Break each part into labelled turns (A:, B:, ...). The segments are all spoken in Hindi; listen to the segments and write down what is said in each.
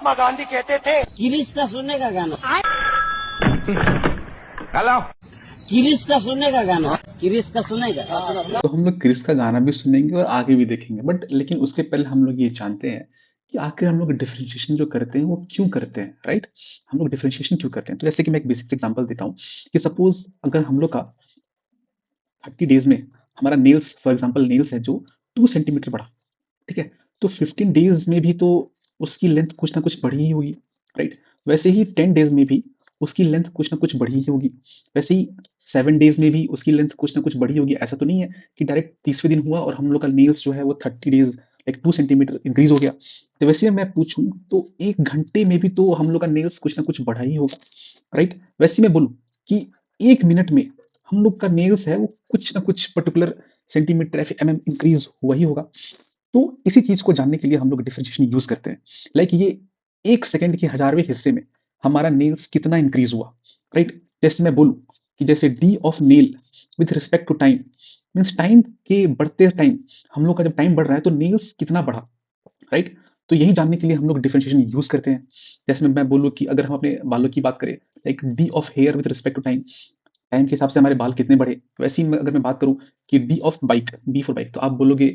A: महात्मा गांधी कहते थे
B: किरिश का सुनने का गाना।
C: हेलो,
B: किरिश का सुनने का गाना। किरिश का सुनेगा।
D: तो हम लोग क्रिस का गाना भी सुनेंगे और आगे भी देखेंगे, बट लेकिन उसके पहले हम लोग ये जानते हैं कि आखिर हम लोग डिफरेंशिएशन जो करते हैं वो क्यों करते हैं, राइट? हम लोग डिफरेंशिएशन क्यों करते हैं? तो जैसे कि मैं एक बेसिक एग्जांपल देता हूँ कि सपोज अगर हम लोग का 30 डेज में हमारा नेल्स, फॉर एग्जांपल नेल्स है जो 2 सेंटीमीटर बढ़ा, ठीक है? तो 15 डेज में भी तो उसकी लेंथ कुछ ना कुछ बढ़ी ही होगी, राइट? वैसे ही 10 डेज में भी उसकी लेंथ कुछ ना कुछ बढ़ी ही होगी। वैसे ही 7 डेज में भी उसकी लेंथ कुछ ना कुछ बढ़ी होगी। ऐसा तो नहीं है कि डायरेक्ट 30वें दिन हुआ और हम लोग का नेल्स जो है वो 30 डेज लाइक 2 सेंटीमीटर इंक्रीज हो गया। तो वैसे मैं पूछूं तो 1 घंटे में भी तो हम लोग का नेल्स कुछ ना कुछ बढ़ा ही होगा, राइट? वैसे मैं बोलूं कि 1 मिनट में हम लोग का नेल्स है वो कुछ ना कुछ पर्टिकुलर सेंटीमीटर या फिर इंक्रीज हुआ ही होगा। तो इसी चीज को जानने के लिए हम लोग डिफरेंशिएशन यूज करते हैं। लाइक ये 1 सेकंड के 1000वें हिस्से में हमारा नेल्स कितना इंक्रीज हुआ, राइट? जैसे मैं बोलूं कि जैसे D of nail with respect to time means time के बढ़ते टाइम हम लोग का जब टाइम बढ़ रहा है तो नेल्स कितना बढ़ा, राइट? तो यही जानने के लिए हम लोग डिफरेंशिएशन यूज करते हैं। जैसे मैं बोलूं कि अगर हम अपने बालों की बात करें like D of hair with respect to time, time के हिसाब से हमारे बाल कितने बढ़े। वैसे ही अगर मैं बात करूं कि D of bike, B for bike, तो आप बोलोगे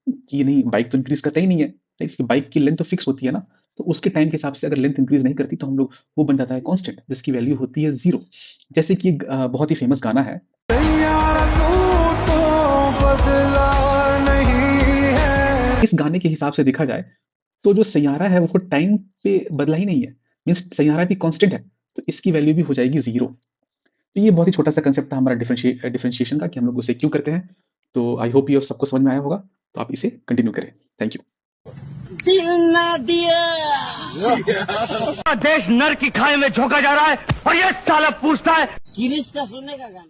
D: कि नहीं बाइक तो इंक्रीज करता ही नहीं है, क्योंकि बाइक की लेंथ तो फिक्स होती है ना। तो उसके टाइम के हिसाब से अगर लेंथ इंक्रीज नहीं करती तो हम लोग वो बन जाता है कांस्टेंट जिसकी वैल्यू होती है 0। जैसे कि एक बहुत ही फेमस गाना है, इस गाने के हिसाब से देखा जाए तो जो सैयारा है वो टाइम पे बदला ही नहीं है, मीन्स सैयारा भी कांस्टेंट है, तो इसकी वैल्यू भी हो जाएगी 0। तो ये बहुत ही छोटा सा कंसेप्ट था हमारा डिफरेंशिएशन का कि हम लोग उसे क्यों करते हैं। तो आई होप ये सबको समझ में आया होगा, तो आप इसे कंटिन्यू करें। Thank you.
B: दिल ना दिया।
C: देश नर की खाई में झोंका जा रहा है और ये साला पूछता है
B: किरिश का सुनने का गाना।